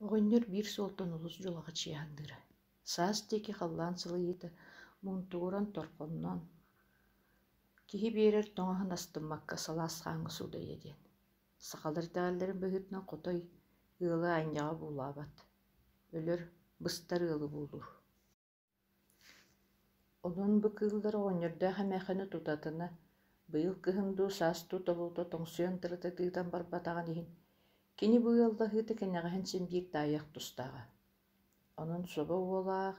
Оҕонньор биир суолтан улус дьулаҕа чиэһэллыра. Саас диэки халлаан сылыйыыта муҥтууран торхоннон киһи биэрэр тоҥоһун астыммакка салаас хааңҥа суудайа диэн. Сахалар быһыытынан хотой ыалы аанньаҕа буулаабат. Өлөр быстар ыалы буулур. Онон бу кыыллар оҕонньордоох эмээххини тутатына быйыл кыһындуу саас тууталуута тоҥсуйан тырыта тыытан барбатаҕын иһин кини быаллаһыыта кэнэҕэһэн син биир таайах тустааҕа. Онон соба уолаах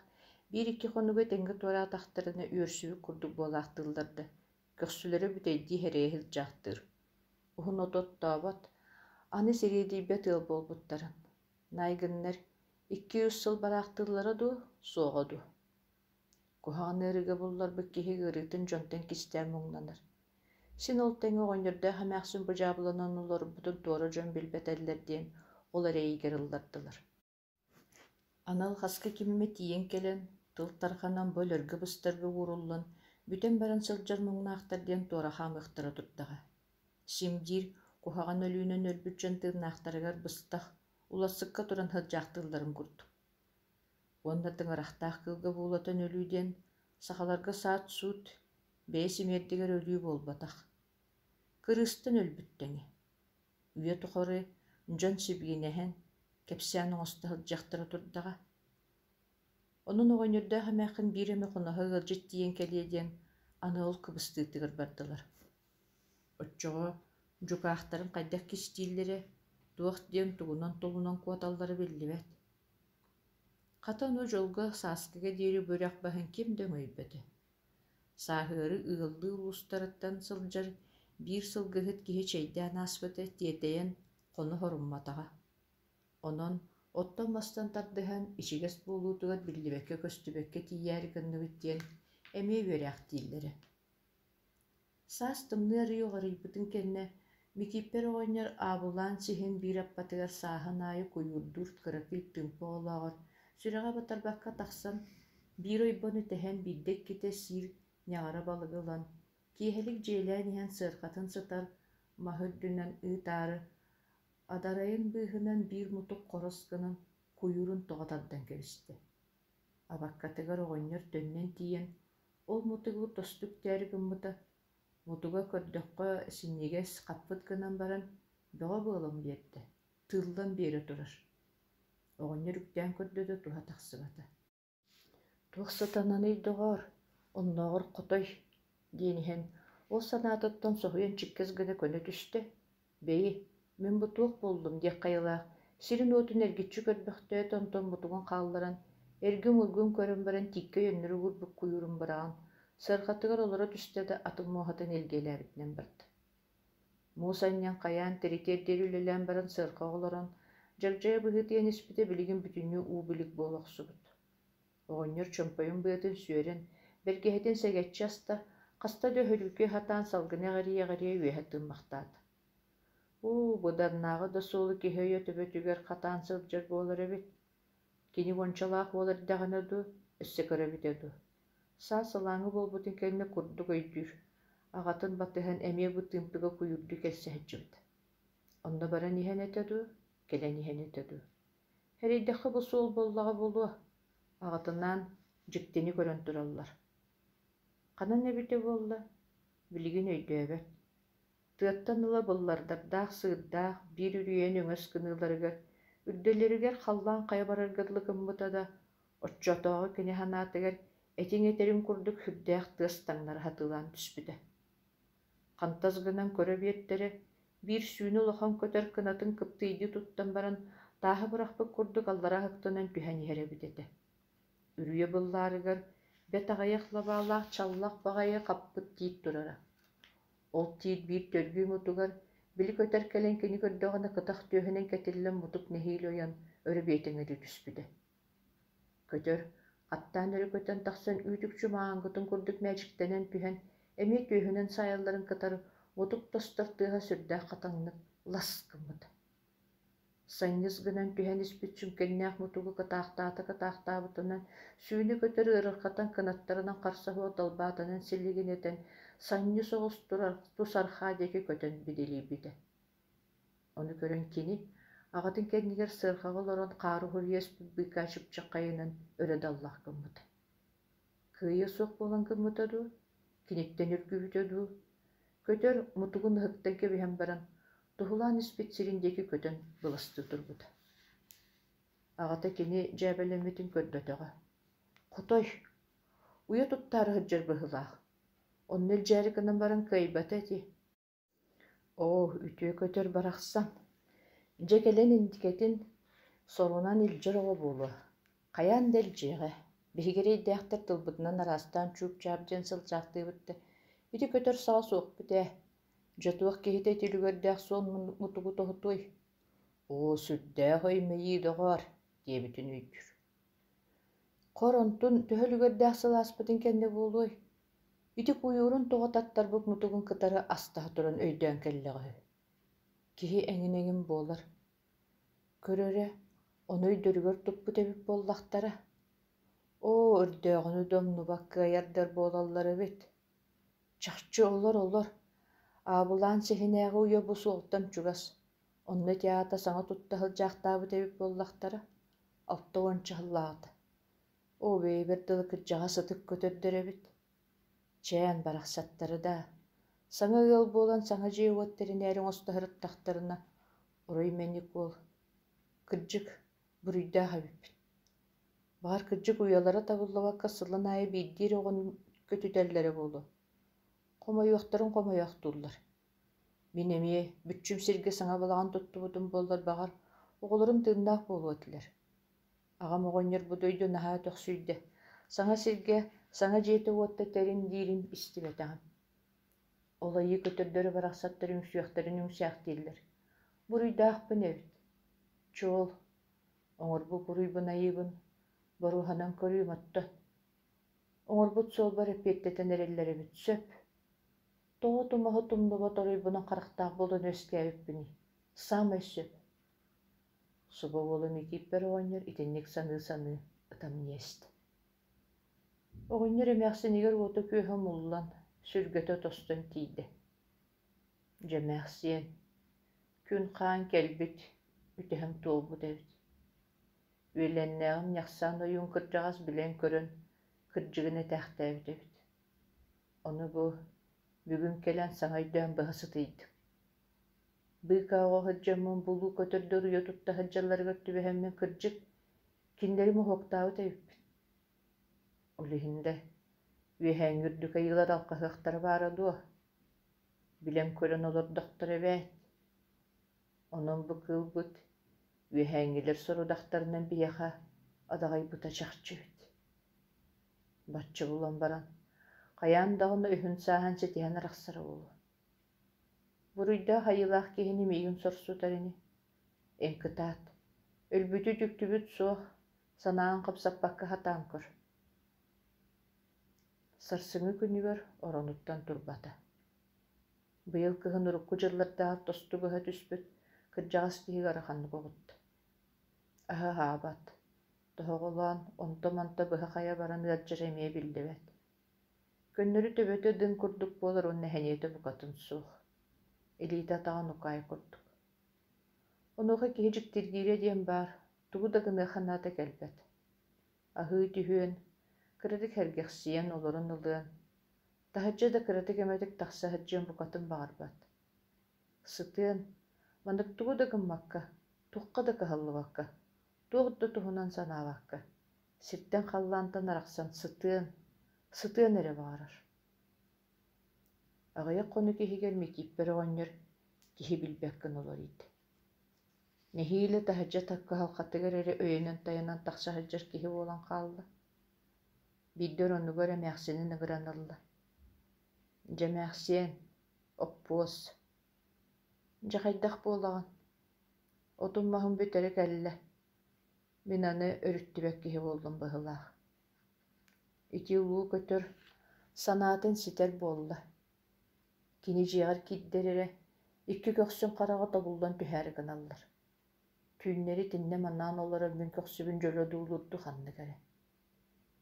биир икки хонугай тэҥҥэ туораатахтарына үөрсүбүк курдук буолаахтыылларда көхсүлөрө бүтэйдии хэрэйэ сылдьаахтыыр. Уһун отуоттообот аны сириэдийбэ тыал буолбуттарын. Наайгыннар 200 сыл бараахтыыллара дуу, суоҕа дуу. Куһаҕаны ырыга булларбыт киһи ырыытын дьонтон кистээн муҥнанар. Син ол тэҥҥэ оҕонньордоох эмээхсин быдьаабыланан уларбытын туора дьон билбэтэллэр диэн ол эрэйигэр ыллардылар. Анал хаска кимиме тиийэн кэлэн, тыл тарханан бөлөргө быстарга ууруллан, бүтэн баран сылдьар муҥнаахтар диэн туора хаамыахтара турдаҕа. Симдиир куһаҕан өлүүнэн өлбүт дьон тыыннаахтарыгар быстах, улассыкка туран сылдьаахтыылларын курдук. Уонна тыҥарахтаах кыылга буулатан өлүү диэн сахаларга саат суут бэйэ симиэрдигэр өлүү буолбатах. Кырыыстан өлбүттэҥи. Үйэ тухары дьон сибигинэһэн кэпсээн оҥосто сылдьаахтара турдаҕа. Онон оҕонньордоох эмээххин биир эмэ хоноһо ыалдьыт тиийэн кэлиэ диэн аны ол кыбыстыытыгар бардылар. Оччоҕо дьукаахтарын хайдах кистииллэри туох диэн тугунан тулунан куоталлары биллибэт. Хата ону дьолга сааскыга диэри бөрөх баһын ким да өҥөйбөтө. Сааһыары ыаллыы улустарыттан сылдьар биир сылгыһыт киһи чэйдээн ааспыта тиэтэйэн хоно хорумматаҕа. Онон оттон мастан тардыһан ичигэс буолуутугар биллибэккэ көстүбэккэ тиийээри гынныбыт диэн эмиэ үөрээх дииллэри. Саас тымныы арыйы оҕоройбутун кэннэ микииппэр оҕонньор аабылаан сиһин биир аппатыгар сааһын аайы куйуурдуур кыракый тымпы олоҕор сүрэҕэ батарбакка тахсан биир ойбону тэһэн билдик китэ сиир няҕара балыгылан киэһэлик дьиэлээн иһэн сыархатын сытар маһырдьынан ыытаары адарайын быыһынан биир мутук хорос гынан куйуурун тоҕотардан кэбистэ. Абаккатыгар оҕонньор төннөн тиийэн ол мутугу тостук тээри гыммыта мутуга көрдөххө синнигэс хаппыт гынан баран бөҕө быалан биэрдэ, тыыллан биэрэ турар. Оҕонньор үктээн көрдөдө туһа тахсыбата. Туох сатананый доҕоор, оннооҕор хотой диэниһэн ол санаатыттан соһуйан чиккэс гына көнө түстэ. Бэйи, мен бу туох буоллум диэк хайылаах, сирин уотун эргиччи көрбөхтөөт онтон мутугун хаалларан, эргим-ургум көрөн баран тикке йөннөрү урбук куйуурун бараҕын, сархатыгар олоро түстэ атын муоһатын илгээлээбитинэн барда. Муусанньан хайаан теритиэрдери үлэлээн баран сырха оҕолорон, дьардьайа быһыыт иэн испитэ билигин бүтүннүү уу билик буолохсубут. Оҕонньор чомпойун быатын сүөрэн, бэргэһэтин сэгэтчи аста, хаста дөһөлүүкү хатаан салгыныах-арыйа үөһэ тыыммахтаата. Буданнааҕы да суолу киһи өйө төбөтүгэр хатаан сылдьар буолар эбит. Кини уончалаах уолардаҕына дуу, өссө көрөбүтэ дуу. Саа салааҥҥы буолбутун кэннэ курдук өйдүүр, аҕатын батыһан эмиэ бу тыымпыга куйурдуу кэлсэһэччибит. Онно баран иһэн этэ дуу, кэлэн иһэн этэ дуу. Хэрэйдэххэ бу суол буоллаҕа булуо, аҕатынан дьиктини көрөн тураллар. Ханан эбитэ буолла, билигин өйдөөбөт. Тыаттан ыла быллардардаах сыырдаах биир үрүйэн өҥөс кыныыларыгар, үрдөллөрүгэр халлаан хайа бараргытлы гыммыта да, оччотооҕу кини ханаатыгар этиҥ этерин курдук хүрдээх тыас таҥнара хатыылаан түспүтэ. Хантас гынан көрө биэртэрэ биир сүүнү улахан көтөр кынатын кыптыйдыы туттан баран тааһы бырахпыт курдук аллара аһыктанан түһэн иһэрэбит этэ. Үрүйэ быллаарыгар бэт аҕайах лабаалаах чаллах баҕайы хаппыт тиит турара. Ол тиит биир төргүү мутугар били көтөр кэлэн кини көрдөҕүнэ кытах түөһүнэн кэтиллэн мутук нэһиил ойон өрөбүөтүҥҥөрү түспүтэ. Көтөр аттаан өрөкөтөн тахсан үүтүкчү мааҥҥытын курдук мэчиктэнэн түһэн эмиэ түөһүнэн саайалларын кытары мутук тостор тыаһа сүрдээх хатаҥнык лас гыммыта. Санньыс гынан түһэн испит сүмкэннээх мутугу кытаахтаабытынан сүүнү көтөр ыарырхатан кынаттарынан харсаһыа талбаатынан силлигинэтэн санньыс оҕус тусархаа диэки көтөн бидилиибитэ. Ону көрөн кини Ағатын кәнігер сырхағыл орон қару хұрияс бүббіка шыпчақ қайынан өреді Аллах кыммыта. Күйе соқ болан кыммыта ду, кенеттен үргүбіте ду, көтер мұтығын ұхықтан кебіген баран, тұхылан іспетсеріндегі көтен бұлысты тұрбыда. Ағата кені жәбәлеметін көрдөтіға. Құтой, уя тұттары ғыджар бұғылақ. Оннел жәрі кынан баран кайбат әти. О, үтіе көтер барақсан. Жекелен индикетін сорунан илжір оғы болу. Қаян дәл жеғі. Бігерей дәқтір тылбытынан арастан чүп чабден сылчақты бұтты. Үті көтер саға соқ біте. Жатуақ кейті тілігердәқ сон мұтығы тоғытой. О, сүдді ғой мейі доғар, дебітін өйдір. Қорынтын төхілігердәқ сыласпытын кәнде болуй. Үті күйірін тоғытаттар бұқ мұтығын қытары астағы тұрын өйден кәлліғі. Кихи әңін болар. Көрөрі, оны өйдіргір тұппы тәбіп боллақтара. О, үрдіғіні домны баққы аярдар болалары бет. Чақчы олар. Абылан сехінәғі уя бұ соғыттан чүгас. Онны теата саңа тұттағыл жақтабы тәбіп боллақтара. Алты ончы ғыллағыды. О, бейбір дылы күджаға сытық көтердері бет. Чән барақсаттары да. Саңа ел болан саңа жей өттерін әрің остағырыт тақтарына орай мәнік ол. Кырджык бүрүйді ғабіп. Бағар кырджык уялары табыллаваққа сылын айы бейдер оғын көтүтәллері болу. Қомайуақтарын қомайуақтулар. Мен әме бүтчім серге саңа балаған тұтты бұдым болар бағар оғылырым тыңдақ болу өтілер. Ағам оғынер бұдойды наға төқсүйді. Саңа серге саңа жеті өтті тәрін дейрін істебетағым. Олайы көтірдері барақсаттарын сүйақтарын үңсіяқ дейлер. Бүрүйді ақпын әвіт. Чол, оңырбу бұруйбын айыбын, баруханан көрүйім атты. Оңырбут сол бар әпеттетен әрелері бит сөп. Тоғы тұмағы тұмдығы торойбына қарақтақ болын өске әвіппіні. Сам өсіп. Сұбы болы мекеп бәрі оңыр, итеннек саны ытам несті. Оғынер әмәқсінегер оты көйі мұллан, сүргеті тостын тейді. Жемәқсен, күн қаан кәлбет, үтіхім толбу дәвді. Өйленнәғім яқсан ойын кырджағас білен көрін, кырджығыны тәқті әвді. Оны бүгін келен саңайдан бұғысы тейді. Бұйқа оғы хыджамын бұлу көтірдір үйе тұтта хыджалар көтті бәхеммен кырджық, кендері мұхоқтауы тәвіп. Олығында өйәңгірді кайылар алқақықтары бары дуа. Білем көрін олар доқтыры бәйт. Onun bu kılbıt ve hengiler sorudaklarından bir yaka adağay buta çakçı öt. Batçı bulan baran, kayan dağında ühün sahan setiyen araksara oğlu. Buruyda hayılaq kehini meyin sorsu tarini. Enkıtat, ölbütü düktübüt soğ, sanağın kapsap bakka hatan kör. Sarsını günü gör, oranuttan turbata. Bıyıl kıhın urukku jıllarda tostu bıha tüspüt, kırjağız kihi garaqanны koğuttu. Aha habat. Toğulan onta manta bıha kaya baran gajjar emeye bildibet. Könnörü töbötü dın kurduk bolar onne heniyeti bukatın suğ. Elita tağın ukay kurduk. Onuğa kihicik tirgire diyen bar, tuğu da gını xanata gelbet. Ahı tühün, kırıdık hergeksiyen olurun ılığın. Tahıcı da kırıdık emedik taqsa hıcciyen bukatın bağırbat. Sıtığın, mandık tuğu da gımmakka, tuğqa da kıhallıvakka, tuğut da tuğunan sanavakka. Sirtten kallantan araqsan sıtığın ere bağırır. Ağaya konu kihi gelmek ipperi oynur, kihi bilbekkin olur idi. Nehiyle tahıcı takka halqatıgar ere öyenen tayanan taqsa hıccar kihi olan kallı. Biddör onu göre məxsinin ıgıranıldı. Cəməxsiyen, oppoz. Jaxaydaq bolağın. Otunmahın büteri kəllə. Min anı örüttübək kihi oldum bıhılaq. İti ulu götür, sanatın siter bolla. Kini jiğar kidderere, iki köksün qarağa tabuldan tühəri qınallar. Tüynleri tinne mannan olara min köksübün jölödü ulurdu xanlı gare.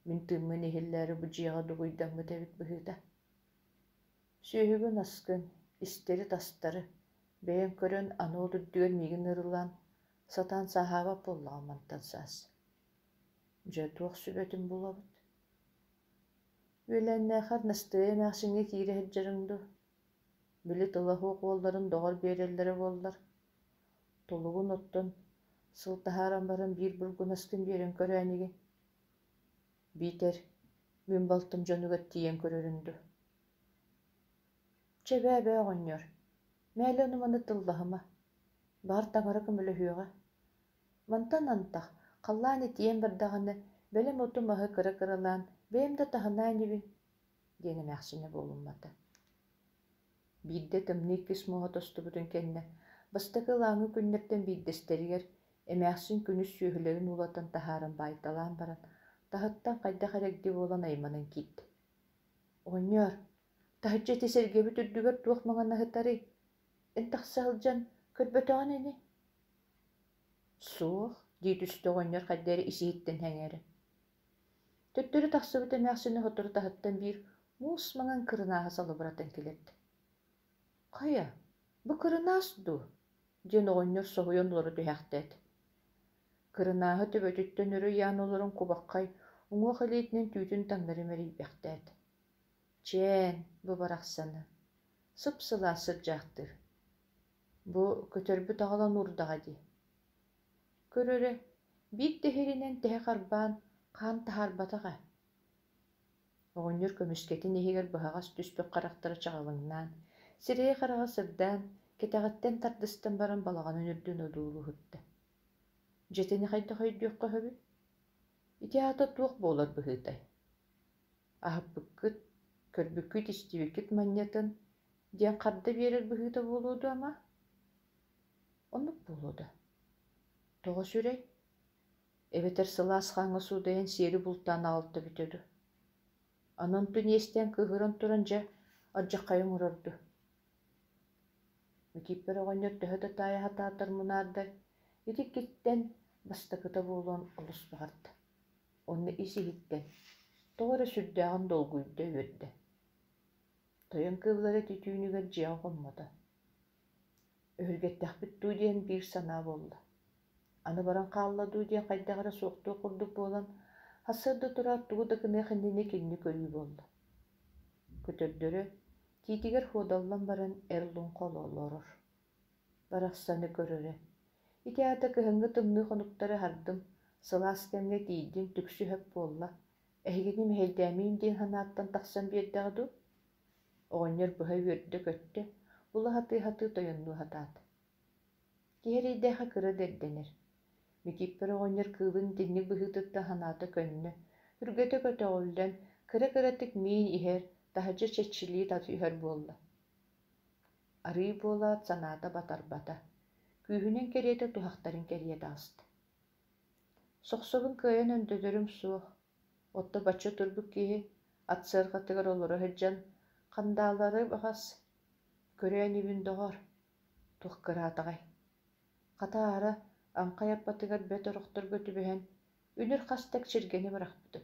Min tımın ehilləri bu jiğa duğuydan mı tebit bıhıda. Sühübün askın, isteri tastarı, beğen körün anı oldu düğün migin ırılan, Сатан сахаба болламантан саас. Же туох сүбөтүн булабыт. Үелэннэхэр настыя мэхсинге кире хэджэрыңду. Били тылаху қолдарын доғар береллері болдар. Толугун оттон сылтахаран баран бир бургунаскын берен көрәниги. Битер, мен балтым жонугат тиен көрөрүндү. Чебәбә оғыньор. Мәлі онуманы тыллахыма. Бар таңары көмілі хүйіға. Мантан антақ, қалланы тиен бардағаны, бәлем отумағы кыры-кырылан, бәйімді тағына небін, дені мәқсіне болынмады. Бидде тымны кис моға тосты бұтын кәнне, бастықы лаңы күннерден биддестерігер, әмәқсін күніс сүйілерін улатын тахарын байталан баран, тахыттан қайда қарекде болан айманын кит. Оңнер, тахытча тесергебі түрдігер туақ маңана хытары, ән тақсағылжан көрбөтіған әне. Суық, дейт үсті оңнер қайдары исейттен әңері. Төттөрі тақсыбыты мәқсіні хотыр тахыттан бір мұс маңан кырынаға салы бұратын келетті. Қая, бұ кырынаас ду, ден оғыннер соғыйон олары түйәқтәді. Кырынағы төбөтіттен өрі ян оларын кубаққай, ұңы қылетінен түйтін таңдары мәрей бәқтәді. Чән, бұ барақсаны, сып-сыла сып жақтыр. Бұ көтөрбі тағалан ұрдаға де. Көрөрі, бит дәхерінен тәе қарбан, қан тахар батаға. Оғыннер көміскетін егер бұғағас түспек қарақтары чағалыңнан, сирeye қараға сырдан, кетағаттен тардыстан баран балағанын үрдін өдуылы ғытты. Жетені қайды қойдуыққа хөбі? Ити ата туық болар бұғытай. Ағып бүккіт, көрбүккіт істебеккіт маннетін, ден қарды берер бұғыта болуды ама? Онық болуды. Тоға сүрей? Эбетер сылас қаңы судайын сері бұлттан алыпты бүтеді. Анын түн естен кығырын тұрын жа, аджақайын ұрырды. Мекиппер оғанер төһөді тайы хататыр мұнардар, ерек кеттен бастықыта болуын ұлыс бағарды. Оны isi хиттен, тоғыры сүрдәғын долгүйді өдді. Тойын кывлары түтүйінігер жияу қонмады. Өлгеттәқ бүтту дейін бір сана болды. Аны баран қалладу дейін қайдағыра соқты құрдық болан, хасырды тұрар туғыды кіне қындене кенне көрі болды. Көтөрдері титигер ходаллан баран эрлун қолы олорор. Барақсаны көрөрі. Ити ата кыһыңгы тымны қонуқтары хардым, сылас кәмге тейдім түксі хөп болла. Әйгені мәйдәмейін дейін ханаттан тақсан бердіғыду. Оғынер бұға өрді көтті, бұла хаты тойынну хатады. Кейрейдәға кыры дәрденер. Мекиппер оғынер кылын денні бұғытытта ханаты көнні. Үргеті көті олдан кыры-кырытык мейін ихер, тахачы чеччилии таты үһөр буолла. Арый буолаат санаата батарбата. Күүһүнэн кериэте тухактарын кериэте асты. Сохсобун кыайан өндөдөрүм суох. Отто бачча турбук киһи атсыархатыгар олоро хэджан кандаалары бахас. Көрөөнүбүн доҕор. Тух кыраатаҕай. Катаара аңкайаппатыгар бөт орохтор көтүбэһэн үнүр хастак чиргени барахпытым.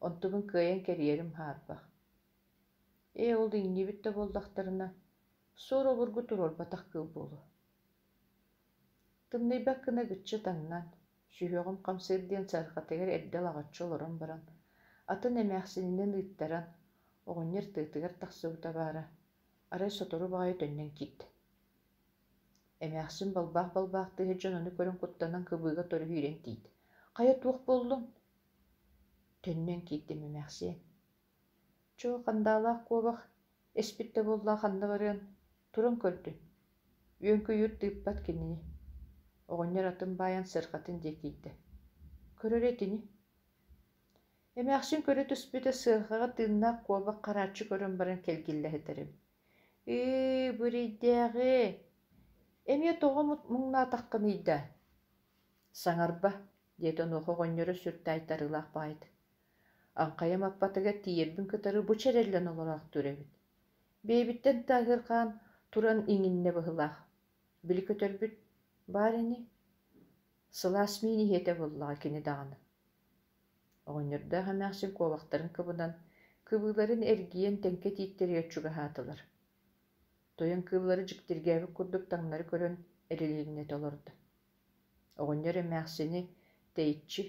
Онтубун кыайан кериэрим хаарбах. Ол иңнибитте болдақтарына сор олургу турор батақ кыл болу. Тымнайбак кына гытчы таңнан, сүйоғым қамсырден сарқатығыр әрдел ағатчы олорон баран, атын әмәқсінінен ыттаран, оғынер тыйтығыр тақсыбыта бара, арай сотору бағай төннен кит. Әмәқсін балбақ тыйы жононы көрін құттанан кыбыға торы үйрен тейді. Қая туық болдың? Төннен киттім әмәқсен. Чо қандалақ қобақ, эспитте болла қанды барыған, турын көрді. Өңкі үйір тыйппат кеніне. Оғынер атын баян сырқатын декейді. Көрөр етіні. Әмәқсін көрі түспеті сырқаға тыыннақ қобақ қарачы көрін баран келгелі әтерім. Бүрейдәғі. Әме тоғы мұңна таққын үйді. Саңарба, детін оғы оғынері сүрті айтарылақ байды. Аңқайым аппатыға тиербін кытары бұчареллен оларақ түребіт. Бейбіттен тағырған туран иңінне бұғылақ. Білі көтөрбіт бар әне. Сылас мейні хете бұллаға кені дағаны. Оғынерді ғамақсын ковақтарын кыбынан кыбыларын әргиен тәнке тейттері өтчуға хатылар. Тойын кыбылары жіктергәбі күрдік таңлары көрін әрелігіне толырды. Оҕонньор эмээхсини тэйиччи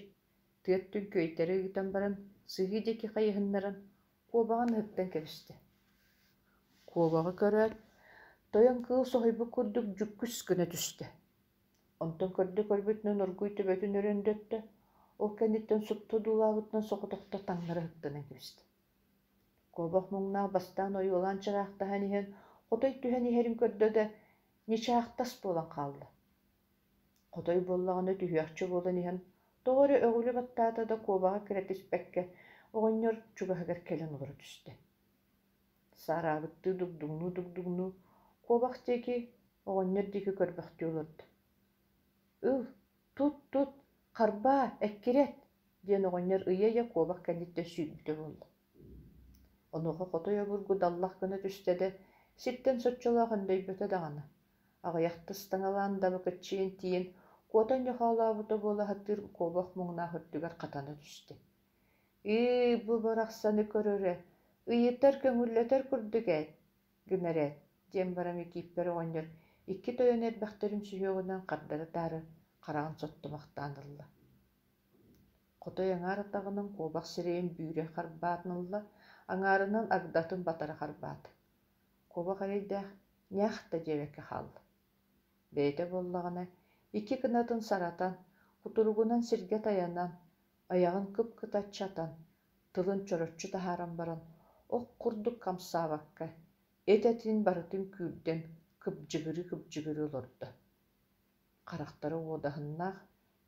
тыаттын көйтери ыытан баран сыһыы диэки хайыһыннаран куобаҕа ыһыктан кэбистэ. Куобаҕа көрөөт, тойон кыыл соһуйбут курдук дьүккүс гына түстэ. Онтон көрдө көрбүтүнэн оргуй төбөтүн өрөндөттө, ол кэнниттэн супту дуулаабытынан соҕотохто таҥнара ыктанан кэбистэ. Куобах муҥнаах бастаан ойуолаан чараахтаһан иһэн хотой түһэн иһэрин көрдө да ничаахтас буолан хаалла. Хотой буоллаҕына түһүөхчү буолан иһэн тоҕо эрэ öҕүлү баттаата да куобаҕа кирэттиспэккэ оҕонньор чугаһыгар кэлэн олоро түстэ. Саараабыттыы дугдугнуу куобах диэки оҕонньор диэки көрбөхтүү олордо. «Ыл, тут, харбаа, эккирет» диэн оҕонньор ыйа куобах кэнниттэн сүүрбүтэ буолла. Онуоха хотой обургу даллах гына түстэ да ситтэн соччолоох өндөйбөтө даҕаны. Аҕыйахтыс таҥалаан дабы кыччыйан тиийэн куотан дьахаалаабыта буолаһаттыыр куобах муҥнаах үрдүгэр хатана түстэ. Бу барахсаны көрөрө, ыйытар көҥүллэтэр курдугайт, гынарайт диэн баран Микиппэр оҕонньор икки тойон эрбэхтэрин сүһүөҕүнэн хардара таары хараҕын соттумахтаан ылла. Хотой аҥаар атаҕынан куобах сирэйин бүүрэ харбаатнылла, аҥаарынан агдатын батара харбаата. Куобах арайдаах ньяахта диэбэккэ хаалла. Бэйэтэ буоллаҕына икки кынатын саратан, кутуругунан сиргэ таянан, айаҕын кып-кытаччатан, тылын чороччу таһааран баран, ох курдук камсаабакка, этэтин барытын күүрдэн кыпдьыгыры олордо. Харахтары уодаһыннаах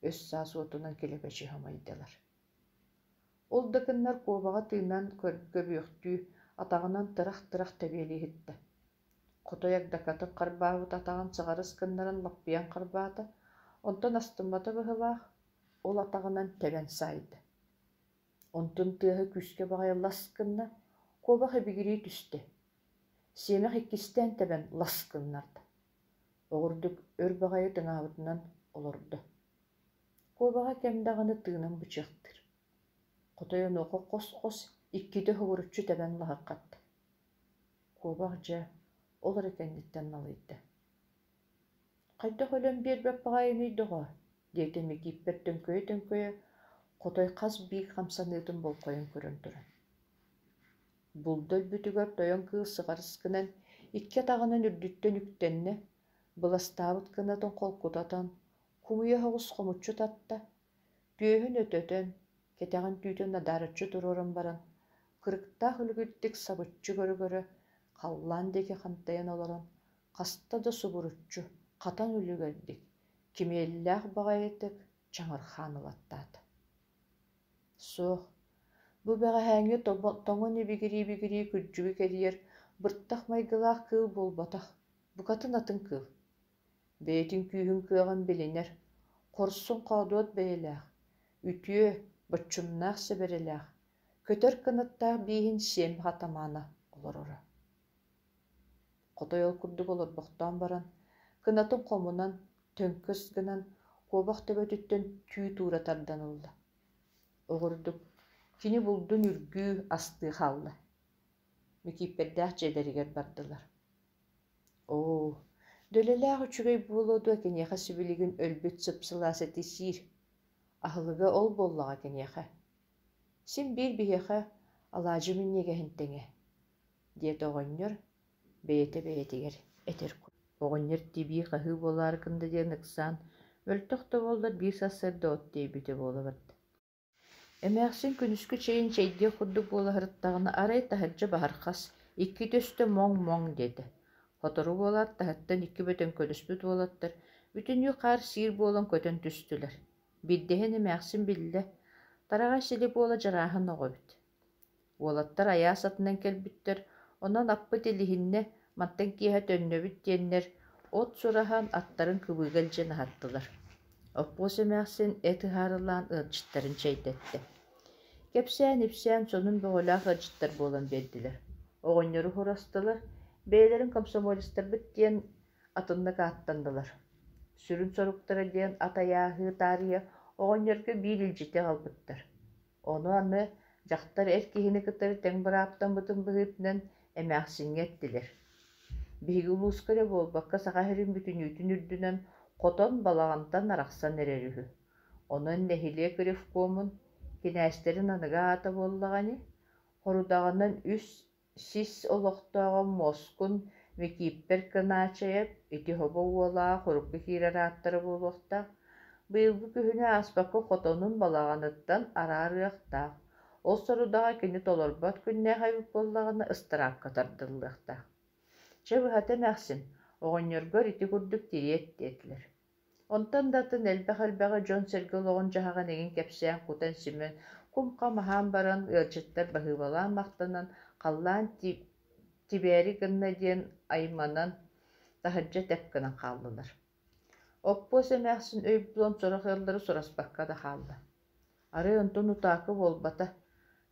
өс саас уотунан килэбэчи хамайдалар. Ол да кыннар куобаҕа тыынан көбүөхтүү атаҕынан тырах тэбиэлииһитта. Хотой агдакатын харбаабыт атаҕын саҕарыс кыннаран лаппыйан харбаата, онтон астыммата быһылаах, ол атаҕынан тэбэн саайда. Онтун тыаһы күскэ баҕайа лас кынна куобах эбигирии түстэ. Сиэмэх иккистээн тэбэн лас кыннарда. Оҕурдук өр баҕайы тыҥаабытынан олордо. Куобаҕа кэмдэҕаны тыынан бычыахтыр. Хотой онуоха хос икките хугуруччу тэбэн лаһыккатта. Куобах дьэ олар экэнниттэн налыйда. «Хайдах өлөн биэрбэп баҕайыный доҕо» диэтэ Микиппэр төҥкөйө хотой хас биик хамсаныытын болхойон көрөн туран. Булдөл бүтүгөр тойон кыыс сыҕарыс гынан икки атаҕынан үрдүттэн үктэннэ, быластаабыт гынатын холкутатан, кумуйа хоҕус хомуччу татта, түөһүн өтөтөн, кэтэҕин түүтэн надаарыччы туруоран баран, кырыктаах үлгүттик сабыччы көрөгөрө, халлаан диэки хантайан олорон, хаста да субуруччу, хатан үлүгэрдик, кимиэллээх баҕайытык чаҥырхаан ылаттаата. Суох, бу бэҕэһээҥҥи тоҥонибигирии күрдьүгү кэриэр бырттах майгылаах кыыл буолбатах, букатын атын кыыл. Бэйэтин күүһүн кыаҕын билинэр, хорсун хоодуот бэйэлээх, үтүө боччумнаах сэбэрэлээх, көтөр кыныттаах бииһин сиэмбэх атамаана олороро. Хотой ол курдук олорбохтоон баран, кынатын хомунан, төҥкөс гынан куобах төбөтүттэн түү туора тардан ылла. Оҕурдук кини булдун үргүү астыы хаалла. Микиппэрдээх дьиэлэригэр бардылар. Дөлэлээх үчүгэй буолуодуа кэньиэхэ сибилигин өлбүт сыпсылаас этисиир. Аһылыга ол буоллаҕа кэньиэхэ. Син биир биһиэхэ алаадьы минньигэһинтэҥэ, диэт оҕонньор бэйэтигэр этэр кур. Оҕонньор тибии хаһыы буолаар кында диэн ыксаан, өлтөх да буоллар биир сассарда от диэбитэ буолабат. Эмээхсин күнүскү чэйин чэйдиэ курдук буолаһырыттаҕына арай таһырдьа баһархас, икки төстө моҥ диэтэ. Хотору буолаар таһыттан икки бөтөн көлөспүт буолаттар, бүтүннүү хаар сиир буолан көтөн түстүлэр. Биддэһин эмээхсин биллэ, тараҕа сили буола дьарааһын оҕобут. Уолаттар аяас атынан кэлбүттэр, онон аппыт илиһиннэ мантан киэһэ төннөбүт диэннэр от сураһан аттарын кыбыыгалдьа наһаттылар. Оппуус эмээхсин этыһаарылаан ыалдьыттарын чэйдэтте. Кэпсээн ипсээн сонун бөҕөлөөх ыалдьыттар буолан биэрдилэр. Оҕонньору хурастылар, бэйэлэрин комсомолистербыт диэн атынна кааттандылар. Сүрүн соруктара диэн атаяаһыы таарыйа оҕонньорго биир илдьитэ албыттар. Ону аны дьахтар эр киһини кытары тэҥ барааптанбытын быһыытынан эмээхсиҥҥэ эттилэр. Биһиги улууска эрэ буолбакка саҕаһырын бүтүнүүтүн үрдүнэн Хотон балағантан арақсан эрерүһү. Онон нехиле кырыфкуомун кинээстерин аныга ата боллагани, хорудағынан үс сис олохтоҕун москун мекииппер кынаачайап, ити хобо уолаа хорукка киирaraаттара буолуохтаах, быйылгы күһүнэ аспакка хотонун балаҕаныттан араарыахтаах, ол сорудаҕа кини толорбот күннээх айбыт боллаҕына ыстыраакка тардыллыахтаах. Че быһата эмээхсин, оҕонньоргор ити курдук тириэт диэтлэр. Онтон датын элбэх-элбэҕэ дьон сэргэл оҕон дьаһаҕан эҥин кэпсээн кутан симэн кумха маһаан баран ыалдьыттар баһыыбалаан махтанан, халлаан тибээри гынна диэн айманан таһырдьа тэп гынан хааллылар. Оппуос эмээхсин өй булон сурах ыаллары сураспакка да хаалла. Арый онтон утаакы буолбата.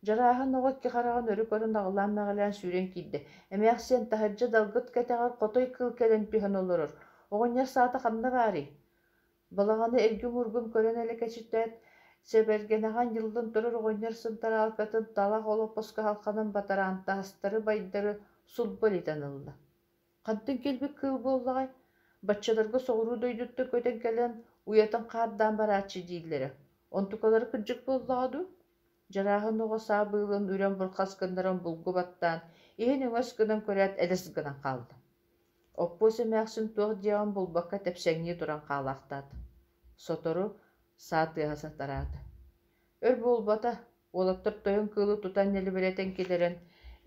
Жарааһын оҕо кихараҕын өрү көрөн аҕылаан мэҕэлээн сүүрэн киирдэ. Эмээхсин таһырдьа далгыт кэтэҕэр хотой кыл кэлэн түһэн олорор. Оҕонньор саата ханна баарый. Балаҕаны эргим-ургум көрөн эле кэчитээт сэбэргэнэҕэн йыллын турар оҕонньор сынтараалкатын талах олоппоска халханан батараан таһыстары байдары сулбал итэн ылла. Хантын кэлбик кыыл буоллаҕай, баччаларга соҕуруу дойдуттар көтөн кэлэн уйатын хааддаан барааччы дииллэрэ. Онтукалары кырдьык буоллаҕа дуу? Жарааһын оҕо саа быылын үрэн бурхас гыннаран булгу баттаан, иһин үҥөс гынан көрөөт элес гынан хаалла. Оппуос эмээхсин туох диэҕин булбакка тэпсэҥнии туран хаалаахтаат. Сотору саа тыаһа сатараата. Өр буолбата, уолаттар тойон кыылы тутан нэлибэрэтэн килэрэн,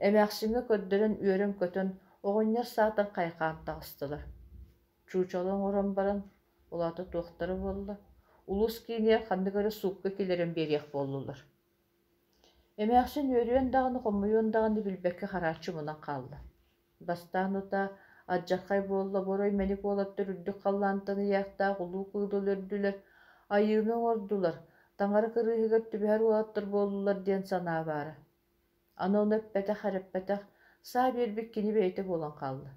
эмээхсиҥҥэ көрдөрөн үөрэн көтөн оҕонньор саатан хайхаан таҕыстылар. Чуучалаң орон баран, улаата туохтары буолла, улус кииниэ ханныгары суукка килэрэн биэриэх буоллулар. Эмээхсин үөрүөн даҕаны хоммойуон даҕаны билбэккэ харааччы мунан хаалла. Бастаан ута аджаххай буолла борой мэник уолаттар үрдүк халлаантаны яахтаах улуу кыыдыл өрдүлэр, айыының ордулар, таҥары кырыыһыгар түбэһэр уолаттар буоллулар диэн санаа баара. Аны оны өппэтэх, хараппэтэх, саа биэрбик кини бэйэтэ буолан хаалла.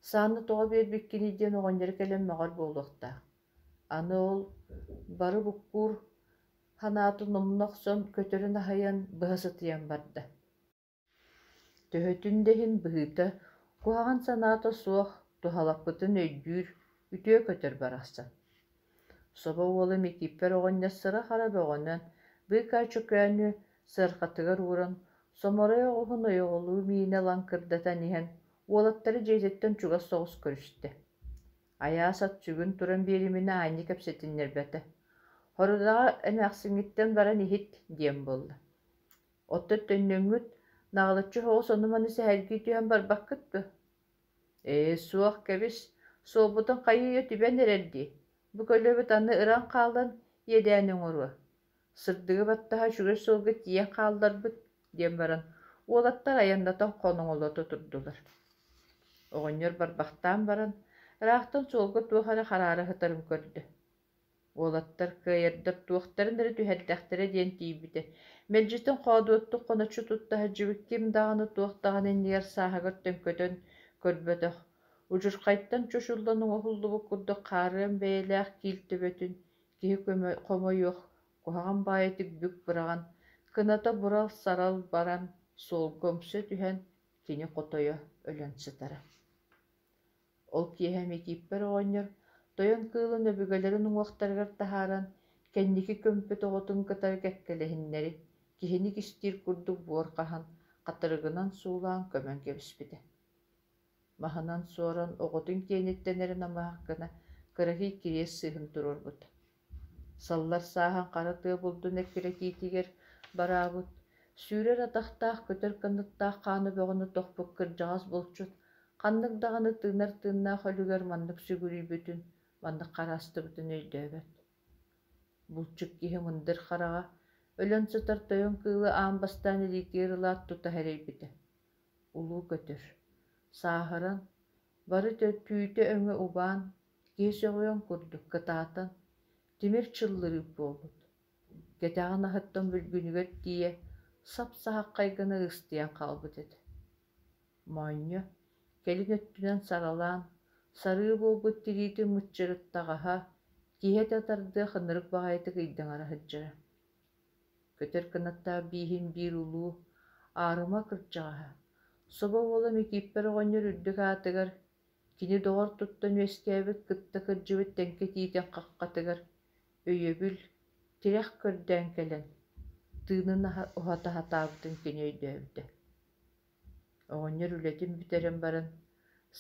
Сааны тоҕо биэрбик кини диэн оҕонньор кэлэн möҕөр буолуохтаах. Аны ол бары буккуур ханааты нумнохсон көтөрүн аһайан быһасытыйан барда. Төһөтүн дэһин быһыыта куһаҕан санаата суох туһалаппытын өйдүүр үтүө көтөр барахсан. Соба уола микиппер оҕонньассыра харабы оҕонон быыкаа чөкөөнү сыархатыгар ууран, соморой оҕуһун ойоҕолуу миинэ лан кырдатан иһэн уолаттары дьиэйтэттэн чугас соҕус көрүстэ. Айаас ат-сүгүн туран биэриминэ аанньа кэпсэтиннэрбэтэ. Хорудаҕа эмээхсиҥиттэн баран иһит диэн буолла. Отто төннөҥүт наҕылыччы хоҕус онуманы сэһэргии түһэн барбаккыт дуо. Суох кэбис, суолбутун хайыйа түбэн эрэрдии. Бу көлөбүт аны ыран хаалан иэдээн оҥоруо. Сырдыгы баттаһа чүгэр суолга тиийэн хаалларбыт диэн баран, уолаттар айаннатан хонуҥолоту турдулар. Оҕонньор барбахтаан баран, ыраахтан суолга туохара хараара хытарым көрдө. Уолаттар кыайардар туохтарын эрэ түһэрдэхтэрэ диэн тиийбитэ. Мэлдьитин хоодуоттук хоноччу туттаһыдьыбыт ким даҕаны туохтаҕын иннигэр сааһыгар төҥкөтөн көрбөтөх. Удьурхайттан чушуллан уҥуһуллубут курдук хаарыан бэйэлээх киил-төбөтүн киһи хомойуох куһаҕан баайытык бүк быраҕан, кыната бурал сарал баран суолга өмсө түһэн кини хотойо өлөн сытара. Ол киэһэ микииппер оҕонньор тойон кыылын өбүгэлэрин уҥуохтарыгар таһааран кэнники көмпөт оҕотун кытары кэккэлэһиннэри киһини кистиир курдук буорхаһан хатырыгынан суулаан көмөн кэбиспитэ. Маһынан суоран оҕотун киэниттэнэрин амаах гына кыраһыы кириэс сыыһын турурбут. Саллар сааһан хара тыа булдун эккирэ киитигэр бараабыт, сүүрэр атахтаах көтөр кынныттаах хааны бөҕөнү тохпук кырдьаҕас булчут, ханнык даҕаны тыынар тыыннаах өлүгэр маннык сүгүрүйбүтүн, маннык хараастыбытын өйдөөбөт. Булчук киһи мындыр хараҕа, өлөн сытар тойон кыылы аан бастаан илиитиэрылаат тута хэрэйбитэ. Улуу көтөр. Сааһыран, бары түйүтэ өҥө убаан, киһи сөҕүйөн курдук кытаатан, тимир чыллырыып буолбут. Кэтэҕин аһыттан бүлгүнүгэр тиийэ, сап-саһаккай гына ыыстыйан хаалбыт эт. Моонньо, кэлин өттүнэн саралаан, сарыы буолбут тириитин муччарыттаҕаһа, киһи татардыах ынырык баҕайытык ыйдаҥара сылдьара. Көтөр кынаттаах бииһин биир улуу, аарыма кырдьаҕаһа, соба уола микииппер оҕонньор үрдүк аатыгар Кини доҕор туттан үөскээбит кытта кырдьыбыт тэнkä тиитэн хаххатыгар өйөбүл тирэх көрдөөн кэлэн, тыынын уһата хатаабытын кини өйдөөбүтэ. Оҕонньор үлэтин бүтэрэн баран,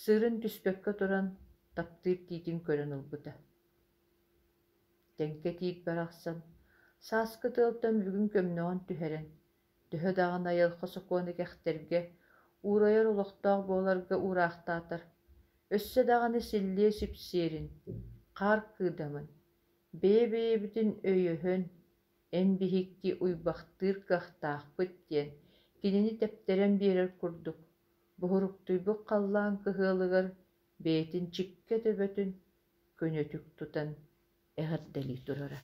сыырын түспэккэ туран, таптыыр тиитин көрөн ылбыта. Тэнkä тиит барахсан, сааскы тыалтан бүгүн көмнөҕөн түһэрэн, төһө даҕаны айылха сокуону кэхтэргэ, уурайар олохтоох буоларга ураахтаатар, өссө даҕаны силлиэ сипсиэрин, хаар кыыдамын, бэйэ-бэйэбитин өйөһөн, эн биһикки уйбахтыыр кыахтаахпыт диэн кинини тэптэрэн биэрэр курдук, буһуруктуйбук халлаан кыһыалыгар бэйэтин чиккэ төбөтүн көнөтүк тутан эҕэрдэлии турара.